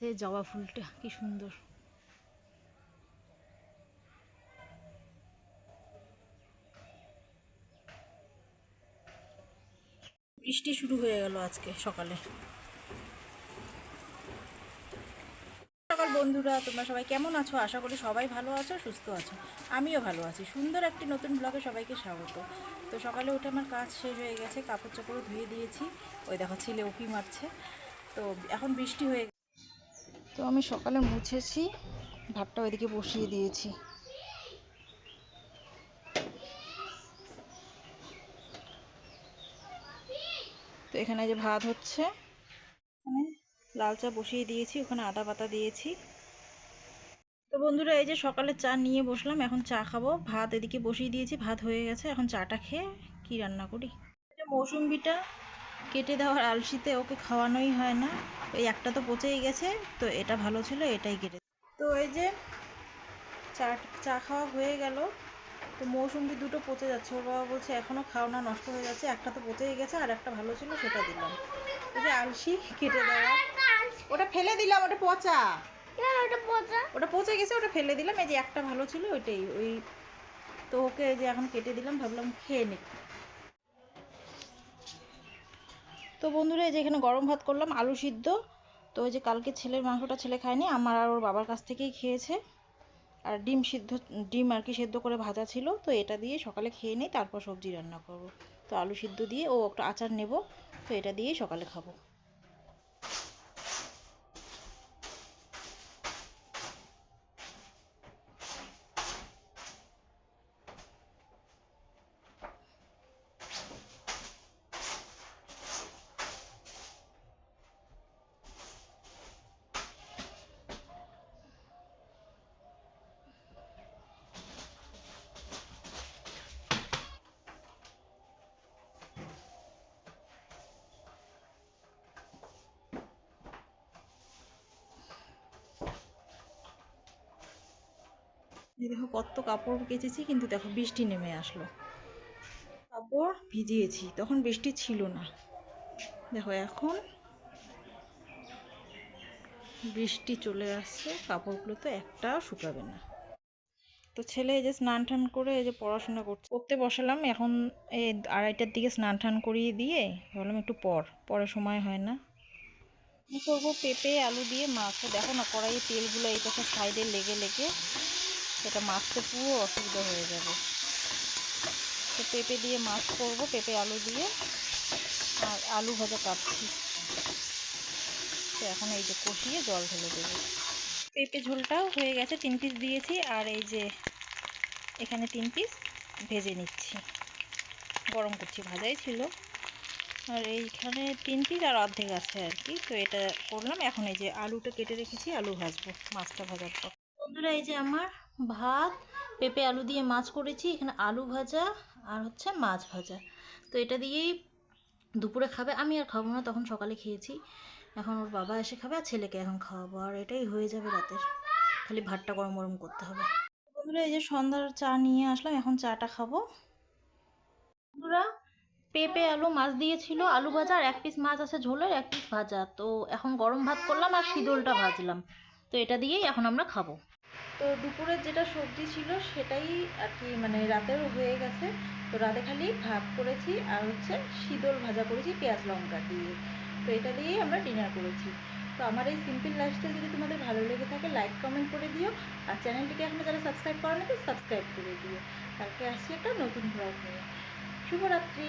এই জবা ফুলটা কি সুন্দর। বৃষ্টি শুরু হয়ে গেল আজকে সকালে। সকাল বন্ধুরা, তোমরা সবাই কেমন আছো? আশা করি সবাই ভালো আছো, সুস্থ আছো। আমিও ভালো আছি। সুন্দর একটি নতুন ব্লগে সবাইকে স্বাগত। তো সকালে উঠে আমার কাজ শেষ হয়ে গেছে, কাপড় চাপড় ধুয়ে দিয়েছি। ওই দেখো ছেলে উঁকি মারছে। তো এখন বৃষ্টি হয়ে, তো আমি সকালে মুছেছি, ভাতটা ওইদিকে বসিয়ে দিয়েছি। তো এখানে যে ভাত হচ্ছে, এখানে লাল চা বসিয়ে দিয়েছি, ওখানে আদা বাটা দিয়েছি। তো বন্ধুরা, এই যে সকালে চা নিয়ে বসলাম, এখন চা খাবো। ভাত এদিকে বসিয়ে দিয়েছি, ভাত হয়ে গেছে। এখন চাটা খেয়ে কি রান্না করি। মৌসুম্বিটা কেটে দেওয়ার আলসিতে ওকে খাওয়ানোই হয় না। এই একটা তো পচেই গেছে, তো এটা ভালো ছিল, এটাই কেটে। তো এই যে চা চা খাওয়া হয়ে গেল। তো মৌসুম্বি দুটো পচে যাচ্ছে, ওর বাবা বলছে এখনো খাও না, নষ্ট হয়ে যাচ্ছে। একটা তো পচেই গেছে, আর একটা ভালো ছিল, সেটা দিলাম। এই যে আলসি কেটে দেওয়া, ওটা ফেলে দিলাম, ওটা পচা। ওটা পচে গেছে, ওটা ফেলে দিলাম। এই যে একটা ভালো ছিল, ওইটাই ওই। তো ওকে এই যে এখন কেটে দিলাম, ভাবলাম খেয়ে নে। তো বন্ধুরা, এই যে এখানে গরম ভাত করলাম, আলু সিদ্ধ। তো ওই যে কালকে ছেলের মাংসটা ছেলে খায়নি, আমার আর ওর বাবার কাছ থেকেই খেয়েছে। আর ডিম সিদ্ধ, ডিম আর কি সেদ্ধ করে ভাজা ছিল, তো এটা দিয়ে সকালে খেয়ে নেই, তারপর সবজি রান্না করব। তো আলু সিদ্ধ দিয়ে ও একটা আচার নেব, তো এটা দিয়েই সকালে খাবো। এই দেখো কত কাপড় কেচেছি, কিন্তু দেখো বৃষ্টি নেমে আসলো। কাপড় ভিজিয়েছি, তখন বৃষ্টি ছিল না। দেখো এখন বৃষ্টি চলে আসছে, কাপড়গুলো তো একটাও শুকাবে না। তো ছেলে এই যে স্নান টান করে এই যে পড়াশোনা করতে বসালাম এখন। এই 2:30টার দিকে স্নান টান করিয়ে দিয়ে ভাবলাম একটু পরে সময় হয় না। কি করবো, পেঁপে আলু দিয়ে মাছ। দেখো না, কড়াইয়ে তেলগুলো এই পাশে সাইডে লেগে লেগে এটা মাছতে পুরো অসুবিধা হয়ে যাবে। তো পেঁপে দিয়ে মাছ করবো, পেঁপে আলু দিয়ে। আর আলু ভাজা কাটছি। তো এখন এই যে কষিয়ে জল ঢেলে দেবো। পেঁপে ঝোলটাও হয়ে গেছে, 3 পিস দিয়েছি। আর এই যে এখানে 3 পিস ভেজে নিচ্ছি, গরম করছি, ভাজাই ছিল। আর এইখানে 3 পিস আর অর্ধেক আছে আর কি। তো এটা করলাম। এখন এই যে আলুটা কেটে রেখেছি, আলু ভাজবো মাছটা ভাজার পর। বন্ধুরা, এই যে আমার ভাত, পেঁপে আলু দিয়ে মাছ করেছি, এখানে আলু ভাজা আর হচ্ছে মাছ ভাজা। তো এটা দিয়েই দুপুরে খাবে, আমি আর খাবো না, তখন সকালে খেয়েছি। এখন ওর বাবা এসে খাবে, আর ছেলেকে এখন খাওয়াবো, আর এটাই হয়ে যাবে রাতের। খালি ভাতটা গরম গরম করতে হবে। বন্ধুরা, এই যে সন্ধ্যার চা নিয়ে আসলাম, এখন চাটা খাবো। বন্ধুরা, পেঁপে আলু মাছ দিয়েছিল, আলু ভাজা, আর 1 পিস মাছ আছে ঝোলের, 1 পিস ভাজা। তো এখন গরম ভাত করলাম আর শীতলটা ভাজলাম। তো এটা দিয়েই এখন আমরা খাবো। তো দুপুরের যেটা সবজি ছিল সেটাই আর কি, মানে রাতেরও হয়ে গেছে। তো রাতে খালি ভাত করেছি আর হচ্ছে শীতল ভাজা করেছি পেঁয়াজ লঙ্কা দিয়ে। তো এটা দিয়েই আমরা ডিনার করেছি। তো আমার এই সিম্পল লাইফস্টাইল যদি তোমাদের ভালো লেগে থাকে, লাইক কমেন্ট করে দিও। আর চ্যানেলটিকে এখনো যারা সাবস্ক্রাইব করেনি, তো সাবস্ক্রাইব করে দিও। কালকে আসছি একটা নতুন ব্লগ নিয়ে। শুভরাত্রি।